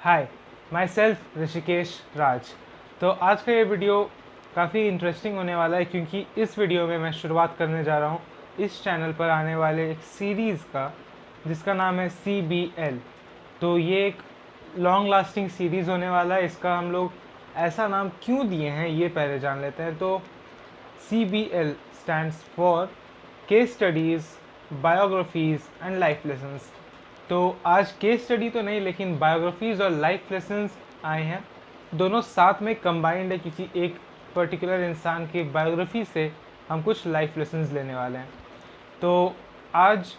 Hi, my self Rishikesh राज। तो आज का ये वीडियो काफ़ी इंटरेस्टिंग होने वाला है क्योंकि इस वीडियो में मैं शुरुआत करने जा रहा हूँ इस चैनल पर आने वाले एक सीरीज़ का जिसका नाम है CBL। तो ये एक लॉन्ग लास्टिंग सीरीज़ होने वाला है। इसका हम लोग ऐसा नाम क्यों दिए हैं ये पहले जान लेते हैं। तो CBL stands for case studies, biographies and life lessons. तो आज केस स्टडी तो नहीं लेकिन बायोग्राफीज़ और लाइफ लेसन्स आए हैं, दोनों साथ में कंबाइंड है क्योंकि एक पर्टिकुलर इंसान की बायोग्राफी से हम कुछ लाइफ लेसन्स लेने वाले हैं। तो आज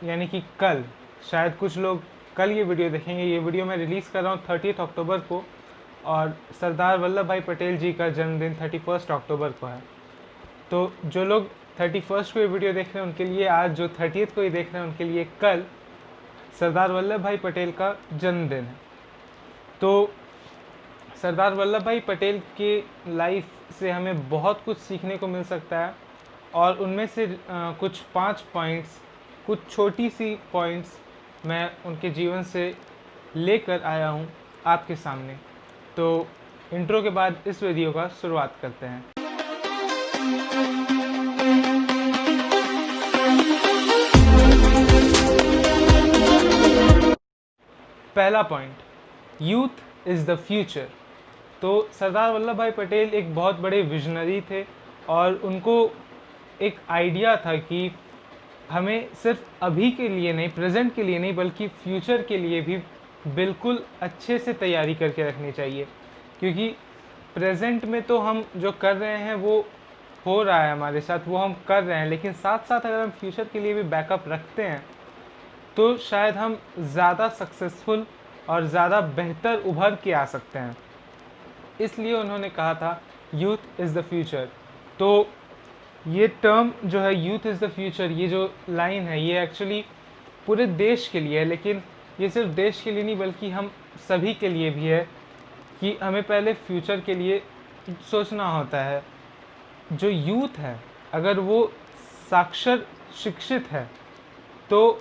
यानी कि कल, शायद कुछ लोग कल ये वीडियो देखेंगे। ये वीडियो मैं रिलीज़ कर रहा हूँ 30 अक्टूबर को और सरदार वल्लभ भाई पटेल जी का जन्मदिन 31 अक्टूबर को है। तो जो लोग 31 को ये वीडियो देख रहे हैं उनके लिए आज, जो 30 को ये देख रहे हैं उनके लिए कल सरदार वल्लभ भाई पटेल का जन्मदिन है। तो सरदार वल्लभ भाई पटेल के लाइफ से हमें बहुत कुछ सीखने को मिल सकता है और उनमें से कुछ 5 पॉइंट्स, कुछ छोटी सी पॉइंट्स मैं उनके जीवन से लेकर आया हूँ आपके सामने। तो इंट्रो के बाद इस वीडियो का शुरुआत करते हैं। पहला point, youth is the future. तो सरदार वल्लभ भाई पटेल एक बहुत बड़े विजनरी थे और उनको एक आइडिया था कि हमें सिर्फ अभी के लिए नहीं, प्रेजेंट के लिए नहीं, बल्कि फ्यूचर के लिए भी बिल्कुल अच्छे से तैयारी करके रखनी चाहिए। क्योंकि प्रेजेंट में तो हम जो कर रहे हैं वो हो रहा है हमारे साथ, वो हम कर रहे हैं, लेकिन साथ साथ अगर हम फ्यूचर के लिए भी बैकअप रखते हैं तो शायद हम ज़्यादा सक्सेसफुल और ज़्यादा बेहतर उभर के आ सकते हैं। इसलिए उन्होंने कहा था यूथ इज़ द फ्यूचर। तो ये टर्म जो है यूथ इज़ द फ्यूचर, ये जो लाइन है ये एक्चुअली पूरे देश के लिए है, लेकिन ये सिर्फ देश के लिए नहीं बल्कि हम सभी के लिए भी है कि हमें पहले फ्यूचर के लिए सोचना होता है। जो यूथ है अगर वो साक्षर शिक्षित है तो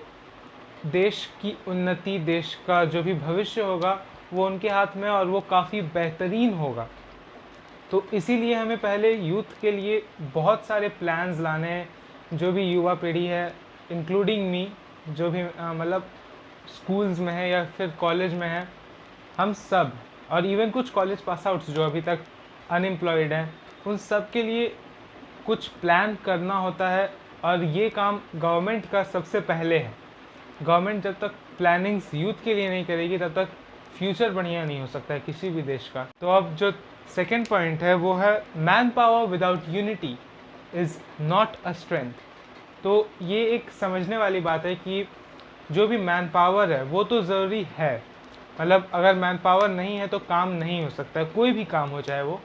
देश की उन्नति, देश का जो भी भविष्य होगा वो उनके हाथ में और वो काफ़ी बेहतरीन होगा। तो इसीलिए हमें पहले यूथ के लिए बहुत सारे प्लान्स लाने हैं। जो भी युवा पीढ़ी है इंक्लूडिंग मी, जो भी मतलब स्कूल्स में है या फिर कॉलेज में है, हम सब, और इवन कुछ कॉलेज पास आउट्स जो अभी तक अनएम्प्लॉयड हैं, उन सब के लिए कुछ प्लान करना होता है और ये काम गवर्नमेंट का सबसे पहले है। गवर्नमेंट जब तक प्लानिंग्स यूथ के लिए नहीं करेगी तब तक फ्यूचर बढ़िया नहीं हो सकता है किसी भी देश का। तो अब जो सेकेंड पॉइंट है वो है man power without unity is not a strength. तो ये एक समझने वाली बात है कि जो भी मैन पावर है वो तो ज़रूरी है, मतलब अगर मैन पावर नहीं है तो काम नहीं हो सकता, कोई भी काम हो चाहे वो,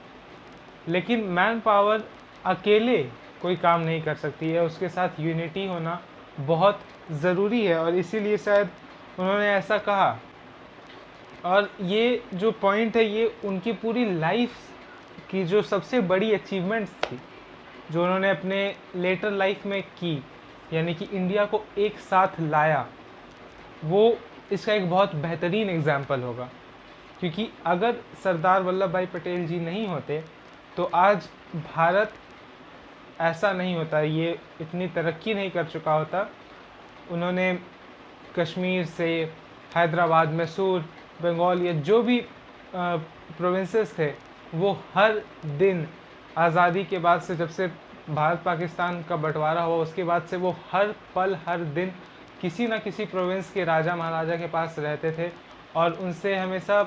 लेकिन मैन पावर अकेले कोई काम नहीं कर सकती है, उसके साथ यूनिटी होना बहुत ज़रूरी है और इसीलिए शायद उन्होंने ऐसा कहा। और ये जो पॉइंट है ये उनकी पूरी लाइफ की जो सबसे बड़ी अचीवमेंट्स थी जो उन्होंने अपने लेटर लाइफ में की, यानी कि इंडिया को एक साथ लाया, वो इसका एक बहुत बेहतरीन एग्जाम्पल होगा। क्योंकि अगर सरदार वल्लभ भाई पटेल जी नहीं होते तो आज भारत ऐसा नहीं होता, ये इतनी तरक्की नहीं कर चुका होता। उन्होंने कश्मीर से हैदराबाद, मैसूर, बंगाल, या जो भी प्रोविंसेस थे वो हर दिन आज़ादी के बाद से, जब से भारत पाकिस्तान का बंटवारा हुआ उसके बाद से, वो हर पल हर दिन किसी ना किसी प्रोविंस के राजा महाराजा के पास रहते थे और उनसे हमेशा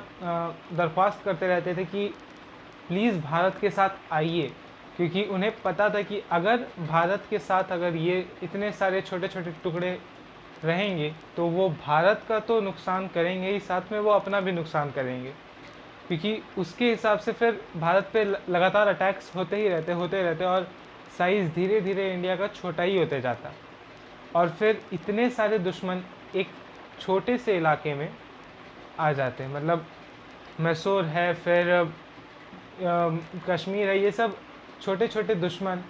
दरख्वास्त करते रहते थे कि प्लीज़ भारत के साथ आइए। क्योंकि उन्हें पता था कि अगर भारत के साथ अगर ये इतने सारे छोटे छोटे टुकड़े रहेंगे तो वो भारत का तो नुकसान करेंगे ही, साथ में वो अपना भी नुकसान करेंगे। क्योंकि उसके हिसाब से फिर भारत पे लगातार अटैक्स होते ही रहते और साइज़ धीरे धीरे इंडिया का छोटा ही होते जाता और फिर इतने सारे दुश्मन एक छोटे से इलाके में आ जाते हैं। मतलब मैसूर है, फिर कश्मीर है, ये सब छोटे छोटे दुश्मन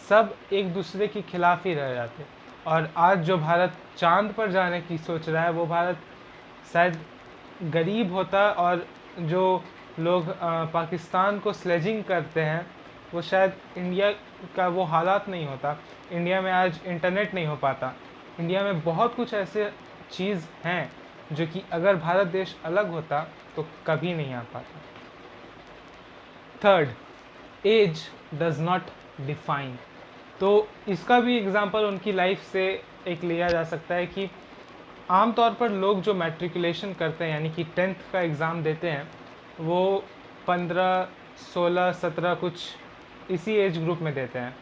सब एक दूसरे के खिलाफ ही रह जाते। और आज जो भारत चांद पर जाने की सोच रहा है वो भारत शायद गरीब होता और जो लोग पाकिस्तान को स्लेजिंग करते हैं वो शायद इंडिया का वो हालात नहीं होता। इंडिया में आज इंटरनेट नहीं हो पाता। इंडिया में बहुत कुछ ऐसे चीज़ हैं जो कि अगर भारत देश अलग होता तो कभी नहीं आ पाता। Third, age does not define. तो इसका भी एग्जांपल उनकी लाइफ से एक लिया जा सकता है कि आमतौर पर लोग जो मैट्रिकुलेशन करते हैं यानी कि 10th का एग्ज़ाम देते हैं वो 15, 16, 17 कुछ इसी एज ग्रुप में देते हैं।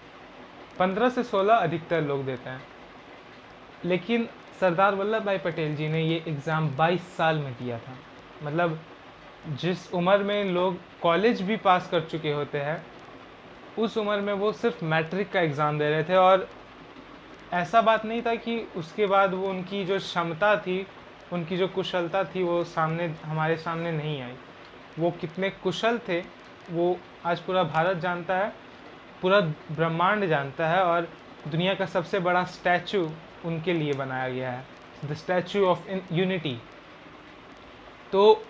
15 से 16 अधिकतर लोग देते हैं। लेकिन सरदार वल्लभ भाई पटेल जी ने ये एग्ज़ाम 22 साल में दिया था। मतलब जिस उम्र में लोग कॉलेज भी पास कर चुके होते हैं उस उम्र में वो सिर्फ मैट्रिक का एग्ज़ाम दे रहे थे। और ऐसा बात नहीं था कि उसके बाद वो उनकी जो क्षमता थी, उनकी जो कुशलता थी वो हमारे सामने नहीं आई। वो कितने कुशल थे वो आज पूरा भारत जानता है, पूरा ब्रह्मांड जानता है। और दुनिया का सबसे बड़ा स्टैचू उनके लिए बनाया गया है, द स्टैचू ऑफ यूनिटी। तो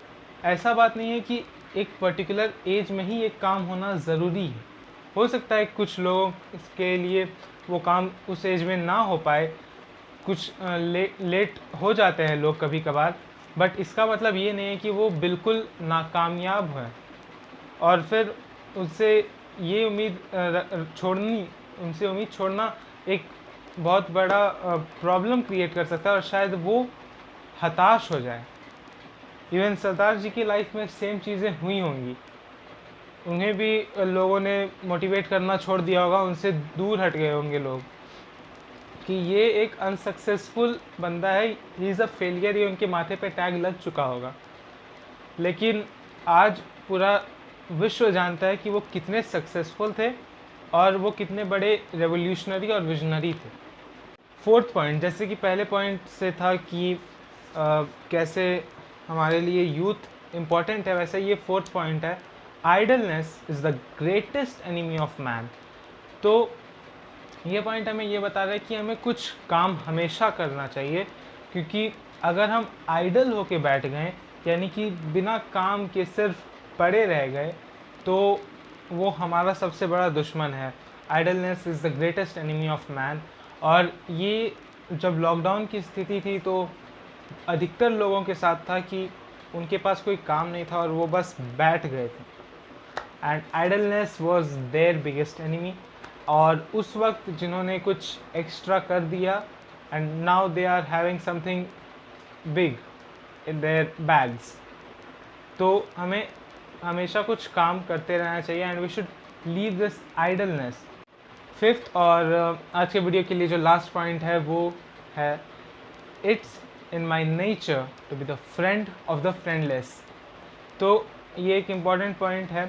ऐसा बात नहीं है कि एक पर्टिकुलर एज में ही एक काम होना ज़रूरी है। हो सकता है कुछ लोगों के लिए वो काम उस एज में ना हो पाए, कुछ लेट हो जाते हैं लोग कभी कभार, बट इसका मतलब ये नहीं है कि वो बिल्कुल नाकामयाब है। और फिर उनसे ये उम्मीद छोड़ना एक बहुत बड़ा प्रॉब्लम क्रिएट कर सकता है और शायद वो हताश हो जाए। इवन सरदार जी की लाइफ में सेम चीज़ें हुई होंगी। उन्हें भी लोगों ने मोटिवेट करना छोड़ दिया होगा, उनसे दूर हट गए होंगे लोग कि ये एक अनसक्सेसफुल बंदा है, ही इज़ अ फेलियर, ये उनके माथे पे टैग लग चुका होगा। लेकिन आज पूरा विश्व जानता है कि वो कितने सक्सेसफुल थे और वो कितने बड़े रेवोल्यूशनरी और विजनरी थे। फोर्थ पॉइंट, जैसे कि पहले पॉइंट से था कि कैसे हमारे लिए यूथ इम्पॉर्टेंट है, वैसे ये फोर्थ पॉइंट है, idleness is the greatest enemy of man. तो ये पॉइंट हमें ये बता रहा है कि हमें कुछ काम हमेशा करना चाहिए, क्योंकि अगर हम आइडल होके बैठ गए यानी कि बिना काम के सिर्फ पड़े रह गए तो वो हमारा सबसे बड़ा दुश्मन है। Idleness is the greatest enemy of man. और ये जब लॉकडाउन की स्थिति थी तो अधिकतर लोगों के साथ था कि उनके पास कोई काम नहीं था और वो बस बैठ गए थे, and idleness was their biggest enemy. और उस वक्त जिन्होंने कुछ एक्स्ट्रा कर दिया and now they are having something big in their bags. तो हमें हमेशा कुछ काम करते रहना चाहिए and we should leave this idleness. Fifth और आज के वीडियो के लिए जो लास्ट पॉइंट है वो है, it's in my nature to be the friend of the friendless. तो ये एक इम्पॉर्टेंट पॉइंट है,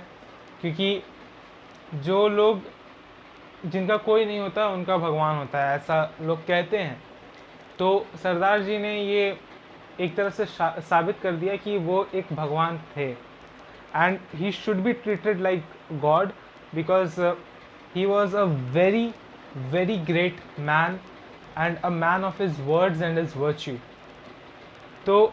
क्योंकि जो लोग जिनका कोई नहीं होता उनका भगवान होता है, ऐसा लोग कहते हैं। तो सरदार जी ने ये एक तरह से साबित कर दिया कि वो एक भगवान थे, and he should be treated like God because he was a very very great man and a man of his words and his virtue. तो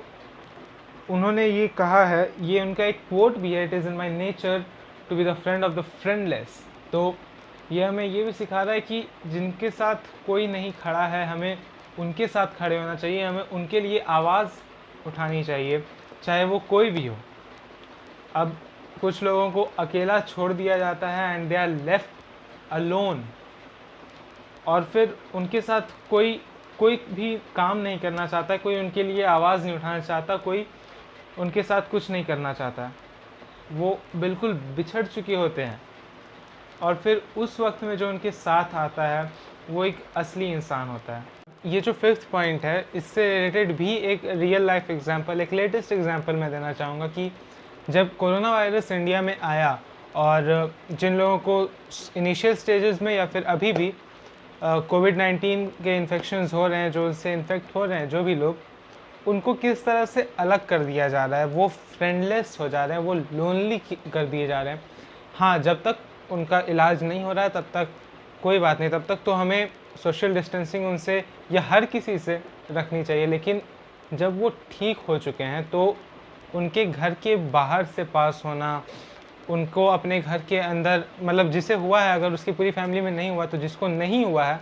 उन्होंने ये कहा है, ये उनका एक कोट भी है, it is in my nature to be the friend of the friendless. तो ये हमें ये भी सिखा रहा है कि जिनके साथ कोई नहीं खड़ा है हमें उनके साथ खड़े होना चाहिए, हमें उनके लिए आवाज़ उठानी चाहिए, चाहे वो कोई भी हो। अब कुछ लोगों को अकेला छोड़ दिया जाता है and they are left alone, और फिर उनके साथ कोई भी काम नहीं करना चाहता, कोई उनके लिए आवाज़ नहीं उठाना चाहता, कोई उनके साथ कुछ नहीं करना चाहता, वो बिल्कुल बिछड़ चुके होते हैं। और फिर उस वक्त में जो उनके साथ आता है वो एक असली इंसान होता है। ये जो फिफ्थ पॉइंट है इससे रिलेटेड भी एक रियल लाइफ एग्जांपल, एक लेटेस्ट एग्जांपल मैं देना चाहूँगा कि जब कोरोना वायरस इंडिया में आया और जिन लोगों को इनिशियल स्टेजेस में या फिर अभी भी कोविड-19 के इन्फेक्शंस हो रहे हैं, जो उससे इन्फेक्ट हो रहे हैं, जो भी लोग, उनको किस तरह से अलग कर दिया जा रहा है, वो फ्रेंडलेस हो जा रहे हैं, वो लोनली कर दिए जा रहे हैं। हाँ, जब तक उनका इलाज नहीं हो रहा है तब तक कोई बात नहीं, तब तक तो हमें सोशल डिस्टेंसिंग उनसे या हर किसी से रखनी चाहिए। लेकिन जब वो ठीक हो चुके हैं तो उनके घर के बाहर से पास होना, उनको अपने घर के अंदर, मतलब जिसे हुआ है अगर उसकी पूरी फैमिली में नहीं हुआ तो जिसको नहीं हुआ है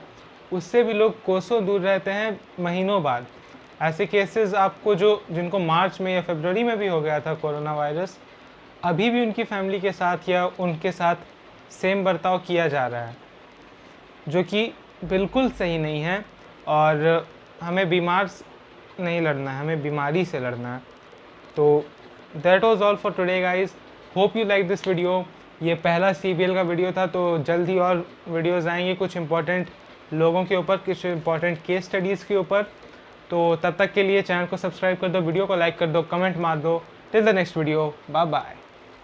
उससे भी लोग कोसों दूर रहते हैं महीनों बाद। ऐसे केसेस आपको जिनको मार्च में या फरवरी में भी हो गया था कोरोना वायरस, अभी भी उनकी फैमिली के साथ या उनके साथ सेम बर्ताव किया जा रहा है, जो कि बिल्कुल सही नहीं है। और हमें बीमार नहीं लड़ना है, हमें बीमारी से लड़ना है। तो that was all for today guys, hope you like this video. ये पहला CBL का वीडियो था, तो जल्द ही और वीडियोज़ आएंगे कुछ इंपॉर्टेंट लोगों के ऊपर, कुछ इंपॉर्टेंट केस स्टडीज़ के ऊपर। तो तब तक के लिए चैनल को सब्सक्राइब कर दो, वीडियो को लाइक कर दो, कमेंट मार दो। Till the next video, bye bye.